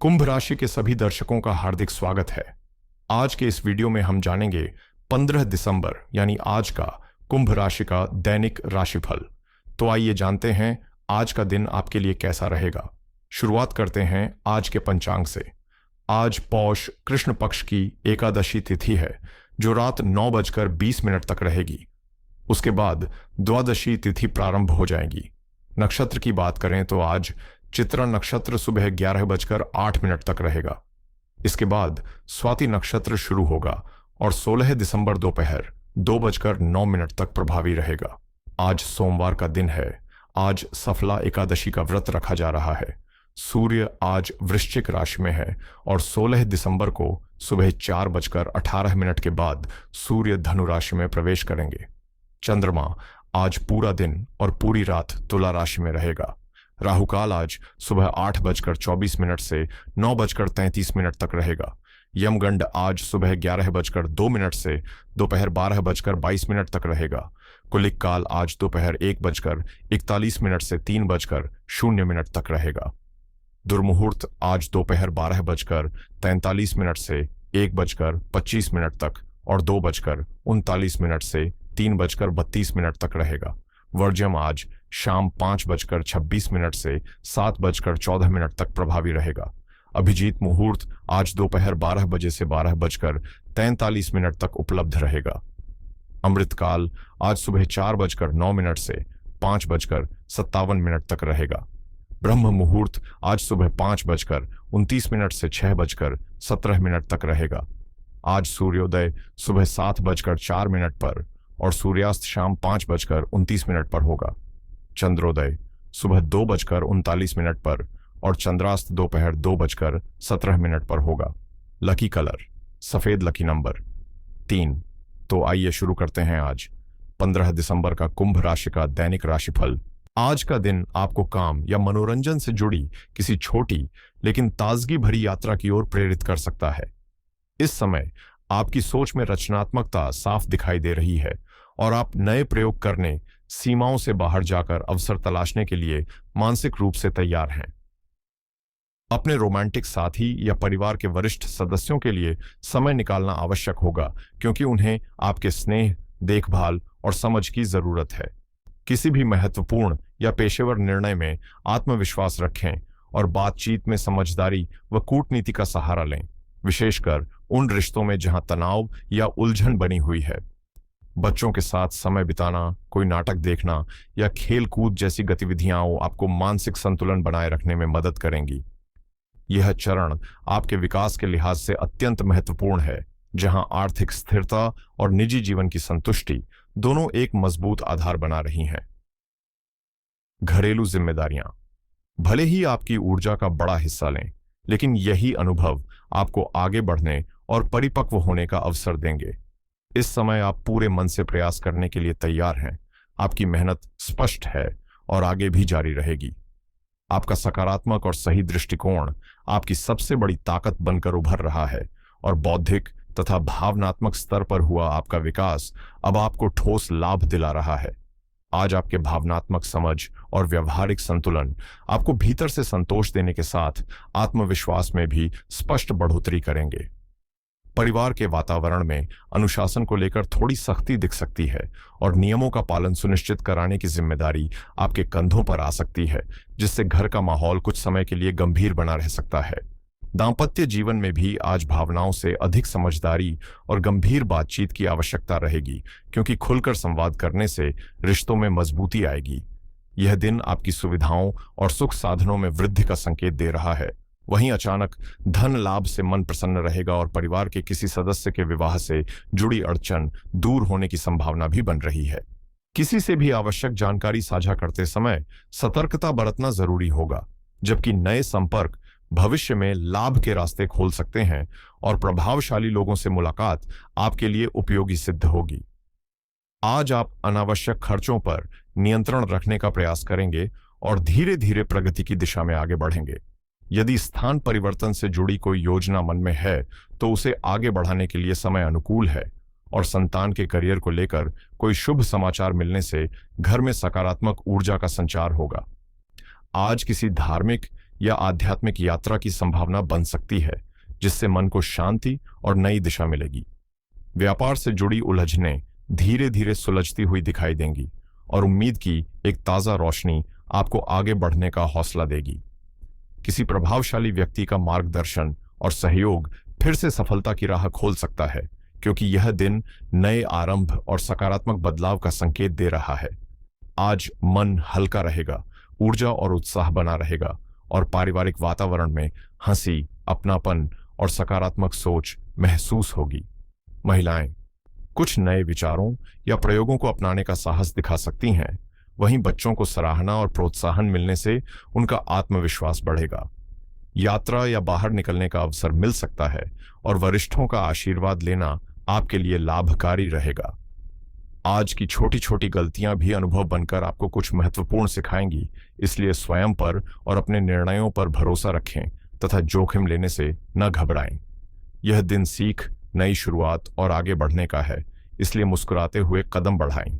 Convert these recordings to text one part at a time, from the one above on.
कुंभ राशि के सभी दर्शकों का हार्दिक स्वागत है। आज के इस वीडियो में हम जानेंगे 15 दिसंबर यानी आज का कुंभ राशि का दैनिक राशिफल। तो आइए जानते हैं आज का दिन आपके लिए कैसा रहेगा। शुरुआत करते हैं आज के पंचांग से। आज पौष कृष्ण पक्ष की एकादशी तिथि है जो रात 9:20 तक रहेगी। उसके बाद द्वादशी तिथि प्रारंभ हो जाएगी। नक्षत्र की बात करें तो आज चित्रा नक्षत्र सुबह 11:08 तक रहेगा। इसके बाद स्वाति नक्षत्र शुरू होगा और 16 दिसंबर दोपहर 2:09 तक प्रभावी रहेगा। आज सोमवार का दिन है। आज सफला एकादशी का व्रत रखा जा रहा है। सूर्य आज वृश्चिक राशि में है और 16 दिसंबर को सुबह 4:18 के बाद सूर्य धनु राशि में प्रवेश करेंगे। चंद्रमा आज पूरा दिन और पूरी रात तुला राशि में रहेगा। राहुकाल आज सुबह 8:24 से 9:33 तक रहेगा। यमगंड आज सुबह 11:02 से दोपहर 12:22 तक रहेगा। कुलिक काल आज दोपहर 1:41 से 3:00 तक रहेगा। दुर्मुहूर्त आज दोपहर 12:43 से 1:25 तक और 2:39 से 3:32 तक रहेगा। वर्ज्यम आज शाम 5:26 से 7:14 तक प्रभावी रहेगा। अभिजीत मुहूर्त आज दोपहर 12 बजे से 12:43 तक उपलब्ध रहेगा। अमृतकाल आज सुबह 4:09 से 5:57 तक रहेगा। ब्रह्म मुहूर्त आज सुबह 5:29 से 6:17 तक रहेगा। आज सूर्योदय सुबह 7:04 पर और सूर्यास्त शाम 5:29 पर होगा। चंद्रोदय सुबह 2:39 पर और चंद्रास्त दोपहर 2:17 पर होगा। लकी कलर सफेद, लकी नंबर 3। तो आइए शुरू करते हैं आज 15 दिसंबर का कुंभ राशि का दैनिक राशिफल। आज का दिन आपको काम या मनोरंजन से जुड़ी किसी छोटी लेकिन ताजगी भरी यात्रा की ओर प्रेरित कर सकता है। इस समय आपकी सोच में रचनात्मकता साफ दिखाई दे रही है और आप नए प्रयोग करने, सीमाओं से बाहर जाकर अवसर तलाशने के लिए मानसिक रूप से तैयार हैं। अपने रोमांटिक साथी या परिवार के वरिष्ठ सदस्यों के लिए समय निकालना आवश्यक होगा क्योंकि उन्हें आपके स्नेह, देखभाल और समझ की जरूरत है। किसी भी महत्वपूर्ण या पेशेवर निर्णय में आत्मविश्वास रखें और बातचीत में समझदारी व कूटनीति का सहारा लें, विशेषकर उन रिश्तों में जहां तनाव या उलझन बनी हुई है। बच्चों के साथ समय बिताना, कोई नाटक देखना या खेल कूद जैसी गतिविधियां आपको मानसिक संतुलन बनाए रखने में मदद करेंगी। यह चरण आपके विकास के लिहाज से अत्यंत महत्वपूर्ण है, जहां आर्थिक स्थिरता और निजी जीवन की संतुष्टि दोनों एक मजबूत आधार बना रही हैं। घरेलू जिम्मेदारियां भले ही आपकी ऊर्जा का बड़ा हिस्सा लें, लेकिन यही अनुभव आपको आगे बढ़ने और परिपक्व होने का अवसर देंगे। इस समय आप पूरे मन से प्रयास करने के लिए तैयार हैं। आपकी मेहनत स्पष्ट है और आगे भी जारी रहेगी। आपका सकारात्मक और सही दृष्टिकोण आपकी सबसे बड़ी ताकत बनकर उभर रहा है और बौद्धिक तथा भावनात्मक स्तर पर हुआ आपका विकास अब आपको ठोस लाभ दिला रहा है। आज आपके भावनात्मक समझ और व्यवहारिक संतुलन आपको भीतर से संतोष देने के साथ आत्मविश्वास में भी स्पष्ट बढ़ोतरी करेंगे। परिवार के वातावरण में अनुशासन को लेकर थोड़ी सख्ती दिख सकती है और नियमों का पालन सुनिश्चित कराने की जिम्मेदारी आपके कंधों पर आ सकती है, जिससे घर का माहौल कुछ समय के लिए गंभीर बना रह सकता है। दांपत्य जीवन में भी आज भावनाओं से अधिक समझदारी और गंभीर बातचीत की आवश्यकता रहेगी, क्योंकि खुलकर संवाद करने से रिश्तों में मजबूती आएगी। यह दिन आपकी सुविधाओं और सुख साधनों में वृद्धि का संकेत दे रहा है। वहीं अचानक धन लाभ से मन प्रसन्न रहेगा और परिवार के किसी सदस्य के विवाह से जुड़ी अड़चन दूर होने की संभावना भी बन रही है। किसी से भी आवश्यक जानकारी साझा करते समय सतर्कता बरतना जरूरी होगा, जबकि नए संपर्क भविष्य में लाभ के रास्ते खोल सकते हैं और प्रभावशाली लोगों से मुलाकात आपके लिए उपयोगी सिद्ध होगी। आज आप अनावश्यक खर्चों पर नियंत्रण रखने का प्रयास करेंगे और धीरे धीरे प्रगति की दिशा में आगे बढ़ेंगे। यदि स्थान परिवर्तन से जुड़ी कोई योजना मन में है तो उसे आगे बढ़ाने के लिए समय अनुकूल है और संतान के करियर को लेकर कोई शुभ समाचार मिलने से घर में सकारात्मक ऊर्जा का संचार होगा। आज किसी धार्मिक या आध्यात्मिक यात्रा की संभावना बन सकती है, जिससे मन को शांति और नई दिशा मिलेगी। व्यापार से जुड़ी उलझनें धीरे धीरे सुलझती हुई दिखाई देंगी और उम्मीद की एक ताजा रोशनी आपको आगे बढ़ने का हौसला देगी। किसी प्रभावशाली व्यक्ति का मार्गदर्शन और सहयोग फिर से सफलता की राह खोल सकता है, क्योंकि यह दिन नए आरंभ और सकारात्मक बदलाव का संकेत दे रहा है। आज मन हल्का रहेगा, ऊर्जा और उत्साह बना रहेगा और पारिवारिक वातावरण में हंसी, अपनापन और सकारात्मक सोच महसूस होगी। महिलाएं कुछ नए विचारों या प्रयोगों को अपनाने का साहस दिखा सकती हैं। वहीं बच्चों को सराहना और प्रोत्साहन मिलने से उनका आत्मविश्वास बढ़ेगा। यात्रा या बाहर निकलने का अवसर मिल सकता है और वरिष्ठों का आशीर्वाद लेना आपके लिए लाभकारी रहेगा। आज की छोटी छोटी गलतियां भी अनुभव बनकर आपको कुछ महत्वपूर्ण सिखाएंगी, इसलिए स्वयं पर और अपने निर्णयों पर भरोसा रखें तथा जोखिम लेने से न घबराएं। यह दिन सीख, नई शुरुआत और आगे बढ़ने का है, इसलिए मुस्कुराते हुए कदम बढ़ाएं।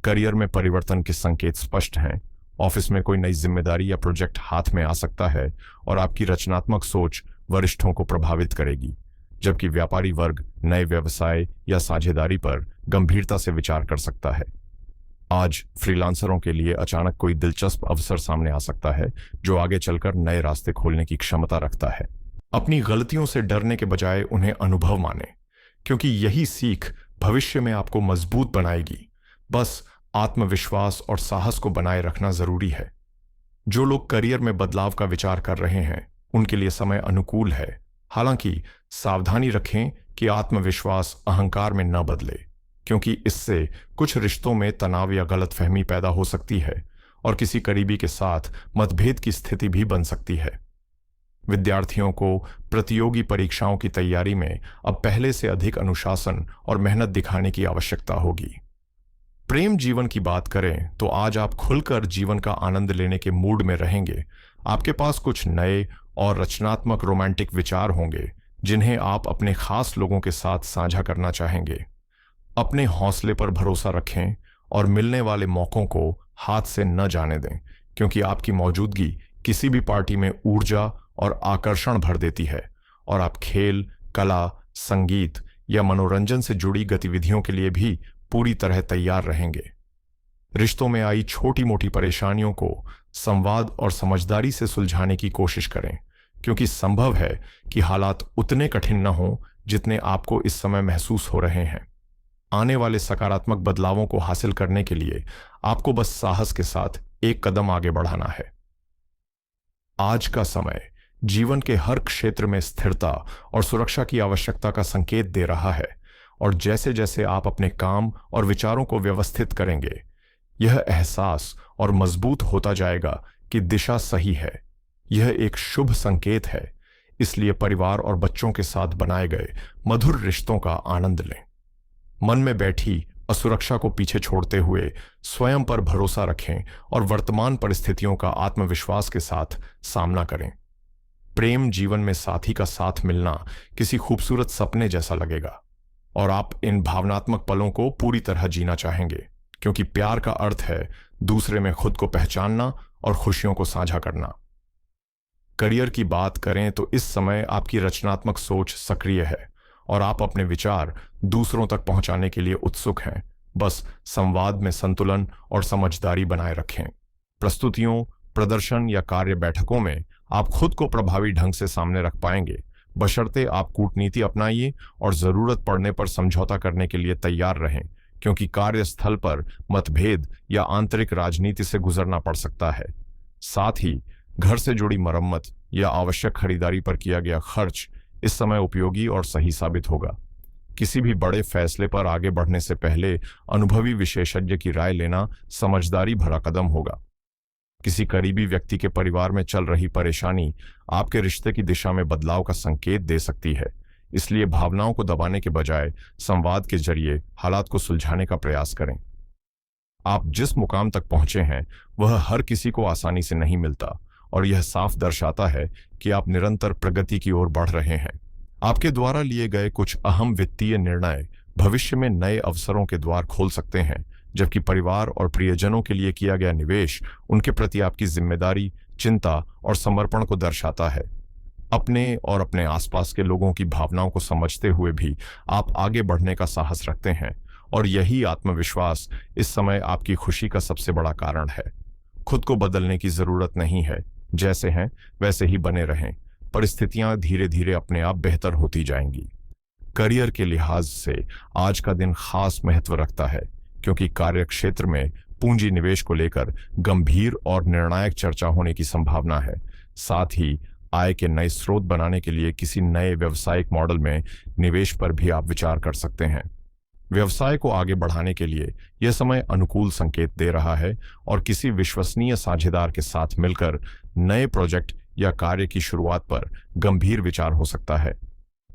करियर में परिवर्तन के संकेत स्पष्ट हैं। ऑफिस में कोई नई जिम्मेदारी या प्रोजेक्ट हाथ में आ सकता है और आपकी रचनात्मक सोच वरिष्ठों को प्रभावित करेगी, जबकि व्यापारी वर्ग नए व्यवसाय या साझेदारी पर गंभीरता से विचार कर सकता है। आज फ्रीलांसरों के लिए अचानक कोई दिलचस्प अवसर सामने आ सकता है, जो आगे चलकर नए रास्ते खोलने की क्षमता रखता है। अपनी गलतियों से डरने के बजाय उन्हें अनुभव माने, क्योंकि यही सीख भविष्य में आपको मजबूत बनाएगी। बस आत्मविश्वास और साहस को बनाए रखना जरूरी है। जो लोग करियर में बदलाव का विचार कर रहे हैं, उनके लिए समय अनुकूल है। हालांकि सावधानी रखें कि आत्मविश्वास अहंकार में न बदले, क्योंकि इससे कुछ रिश्तों में तनाव या गलतफहमी पैदा हो सकती है और किसी करीबी के साथ मतभेद की स्थिति भी बन सकती है। विद्यार्थियों को प्रतियोगी परीक्षाओं की तैयारी में अब पहले से अधिक अनुशासन और मेहनत दिखाने की आवश्यकता होगी। प्रेम जीवन की बात करें तो आज आप खुलकर जीवन का आनंद लेने के मूड में रहेंगे। आपके पास कुछ नए और रचनात्मक रोमांटिक विचार होंगे, जिन्हें आप अपने खास लोगों के साथ साझा करना चाहेंगे। अपने हौसले पर भरोसा रखें और मिलने वाले मौकों को हाथ से न जाने दें, क्योंकि आपकी मौजूदगी किसी भी पार्टी में ऊर्जा और आकर्षण भर देती है और आप खेल, कला, संगीत या मनोरंजन से जुड़ी गतिविधियों के लिए भी पूरी तरह तैयार रहेंगे। रिश्तों में आई छोटी मोटी परेशानियों को संवाद और समझदारी से सुलझाने की कोशिश करें, क्योंकि संभव है कि हालात उतने कठिन न हों जितने आपको इस समय महसूस हो रहे हैं। आने वाले सकारात्मक बदलावों को हासिल करने के लिए आपको बस साहस के साथ एक कदम आगे बढ़ाना है। आज का समय जीवन के हर क्षेत्र में स्थिरता और सुरक्षा की आवश्यकता का संकेत दे रहा है, और जैसे जैसे आप अपने काम और विचारों को व्यवस्थित करेंगे, यह एहसास और मजबूत होता जाएगा कि दिशा सही है। यह एक शुभ संकेत है, इसलिए परिवार और बच्चों के साथ बनाए गए मधुर रिश्तों का आनंद लें। मन में बैठी असुरक्षा को पीछे छोड़ते हुए स्वयं पर भरोसा रखें और वर्तमान परिस्थितियों का आत्मविश्वास के साथ सामना करें। प्रेम जीवन में साथी का साथ मिलना किसी खूबसूरत सपने जैसा लगेगा, और आप इन भावनात्मक पलों को पूरी तरह जीना चाहेंगे, क्योंकि प्यार का अर्थ है दूसरे में खुद को पहचानना और खुशियों को साझा करना। करियर की बात करें तो इस समय आपकी रचनात्मक सोच सक्रिय है और आप अपने विचार दूसरों तक पहुंचाने के लिए उत्सुक हैं। बस संवाद में संतुलन और समझदारी बनाए रखें। प्रस्तुतियों, प्रदर्शन या कार्य बैठकों में आप खुद को प्रभावी ढंग से सामने रख पाएंगे, बशर्ते आप कूटनीति अपनाइए और जरूरत पड़ने पर समझौता करने के लिए तैयार रहें, क्योंकि कार्यस्थल पर मतभेद या आंतरिक राजनीति से गुजरना पड़ सकता है। साथ ही घर से जुड़ी मरम्मत या आवश्यक खरीदारी पर किया गया खर्च इस समय उपयोगी और सही साबित होगा। किसी भी बड़े फैसले पर आगे बढ़ने से पहले अनुभवी विशेषज्ञ की राय लेना समझदारी भरा कदम होगा। किसी करीबी व्यक्ति के परिवार में चल रही परेशानी आपके रिश्ते की दिशा में बदलाव का संकेत दे सकती है, इसलिए भावनाओं को दबाने के बजाय संवाद के जरिए हालात को सुलझाने का प्रयास करें। आप जिस मुकाम तक पहुंचे हैं वह हर किसी को आसानी से नहीं मिलता, और यह साफ दर्शाता है कि आप निरंतर प्रगति की ओर बढ़ रहे हैं। आपके द्वारा लिए गए कुछ अहम वित्तीय निर्णय भविष्य में नए अवसरों के द्वार खोल सकते हैं, जबकि परिवार और प्रियजनों के लिए किया गया निवेश उनके प्रति आपकी जिम्मेदारी, चिंता और समर्पण को दर्शाता है। अपने और अपने आसपास के लोगों की भावनाओं को समझते हुए भी आप आगे बढ़ने का साहस रखते हैं, और यही आत्मविश्वास इस समय आपकी खुशी का सबसे बड़ा कारण है। खुद को बदलने की जरूरत नहीं है, जैसे हैं वैसे ही बने रहें। परिस्थितियां धीरे धीरे अपने आप बेहतर होती जाएंगी। करियर के लिहाज से आज का दिन खास महत्व रखता है, क्योंकि कार्य क्षेत्र में पूंजी निवेश को लेकर गंभीर और निर्णायक चर्चा होने की संभावना है। साथ ही आय के नए स्रोत बनाने के लिए किसी नए व्यवसायिक मॉडल में निवेश पर भी आप विचार कर सकते हैं। व्यवसाय को आगे बढ़ाने के लिए यह समय अनुकूल संकेत दे रहा है, और किसी विश्वसनीय साझेदार के साथ मिलकर नए प्रोजेक्ट या कार्य की शुरुआत पर गंभीर विचार हो सकता है।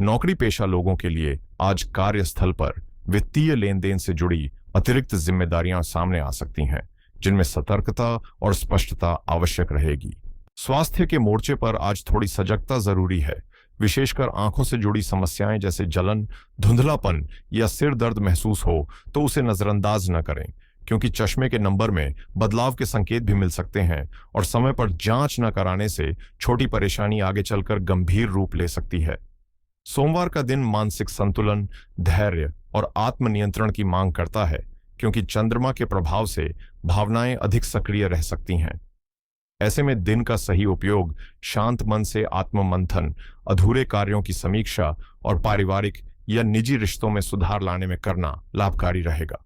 नौकरी पेशा लोगों के लिए आज कार्यस्थल पर वित्तीय लेन देन से जुड़ी अतिरिक्त जिम्मेदारियां सामने आ सकती हैं, जिनमें सतर्कता और स्पष्टता आवश्यक रहेगी। स्वास्थ्य के मोर्चे पर आज थोड़ी सजगता जरूरी है। विशेषकर आंखों से जुड़ी समस्याएं जैसे जलन, धुंधलापन या सिर दर्द महसूस हो तो उसे नजरअंदाज न करें, क्योंकि चश्मे के नंबर में बदलाव के संकेत भी मिल सकते हैं, और समय पर जांच न कराने से छोटी परेशानी आगे चलकर गंभीर रूप ले सकती है। सोमवार का दिन मानसिक संतुलन, धैर्य और आत्मनियंत्रण की मांग करता है, क्योंकि चंद्रमा के प्रभाव से भावनाएं अधिक सक्रिय रह सकती हैं। ऐसे में दिन का सही उपयोग शांत मन से आत्ममंथन, अधूरे कार्यों की समीक्षा और पारिवारिक या निजी रिश्तों में सुधार लाने में करना लाभकारी रहेगा।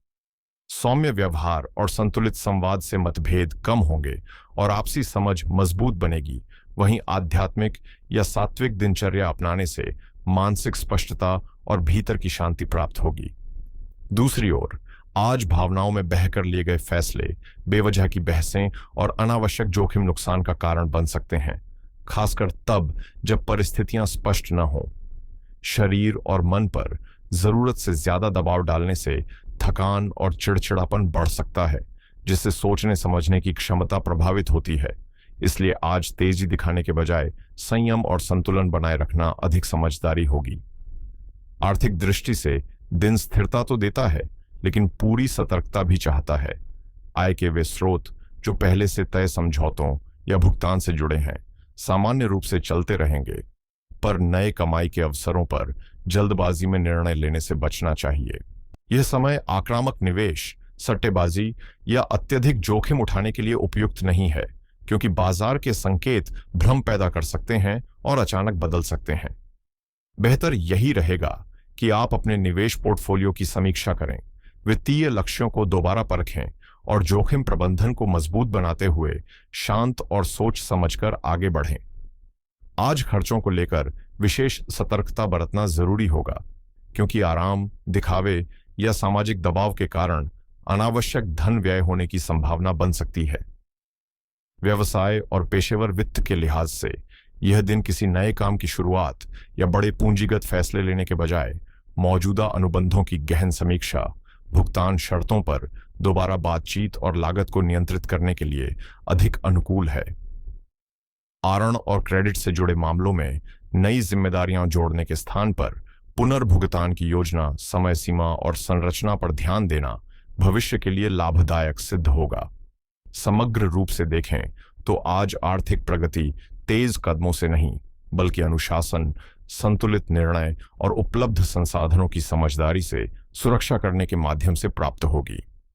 सौम्य व्यवहार और संतुलित संवाद से मतभेद कम होंगे और आपसी समझ मजबूत बनेगी। वहीं आध्यात्मिक या सात्विक दिनचर्या अपनाने से मानसिक स्पष्टता और भीतर की शांति प्राप्त होगी। दूसरी ओर आज भावनाओं में बहकर लिए गए फैसले, बेवजह की बहसें और अनावश्यक जोखिम नुकसान का कारण बन सकते हैं, खासकर तब जब परिस्थितियां स्पष्ट न हों। शरीर और मन पर जरूरत से ज्यादा दबाव डालने से थकान और चिड़चिड़ापन बढ़ सकता है, जिससे सोचने समझने की क्षमता प्रभावित होती है। इसलिए आज तेजी दिखाने के बजाय संयम और संतुलन बनाए रखना अधिक समझदारी होगी। आर्थिक दृष्टि से दिन स्थिरता तो देता है, लेकिन पूरी सतर्कता भी चाहता है। आय के वे स्रोत जो पहले से तय समझौतों या भुगतान से जुड़े हैं सामान्य रूप से चलते रहेंगे, पर नए कमाई के अवसरों पर जल्दबाजी में निर्णय लेने से बचना चाहिए। यह समय आक्रामक निवेश, सट्टेबाजी या अत्यधिक जोखिम उठाने के लिए उपयुक्त नहीं है, क्योंकि बाजार के संकेत भ्रम पैदा कर सकते हैं और अचानक बदल सकते हैं। बेहतर यही रहेगा कि आप अपने निवेश पोर्टफोलियो की समीक्षा करें, वित्तीय लक्ष्यों को दोबारा परखें और जोखिम प्रबंधन को मजबूत बनाते हुए शांत और सोच समझकर आगे बढ़ें। आज खर्चों को लेकर विशेष सतर्कता बरतना जरूरी होगा, क्योंकि आराम, दिखावे या सामाजिक दबाव के कारण अनावश्यक धन व्यय होने की संभावना बन सकती है। व्यवसाय और पेशेवर वित्त के लिहाज से यह दिन किसी नए काम की शुरुआत या बड़े पूंजीगत फैसले लेने के बजाय मौजूदा अनुबंधों की गहन समीक्षा, भुगतान शर्तों पर दोबारा बातचीत और लागत को नियंत्रित करने के लिए अधिक अनुकूल है। आरण और क्रेडिट से जुड़े मामलों में नई जिम्मेदारियां जोड़ने के स्थान पर पुनर्भुगतान की योजना, समय सीमा और संरचना पर ध्यान देना भविष्य के लिए लाभदायक सिद्ध होगा। समग्र रूप से देखें तो आज आर्थिक प्रगति तेज कदमों से नहीं, बल्कि अनुशासन, संतुलित निर्णय और उपलब्ध संसाधनों की समझदारी से सुरक्षा करने के माध्यम से प्राप्त होगी।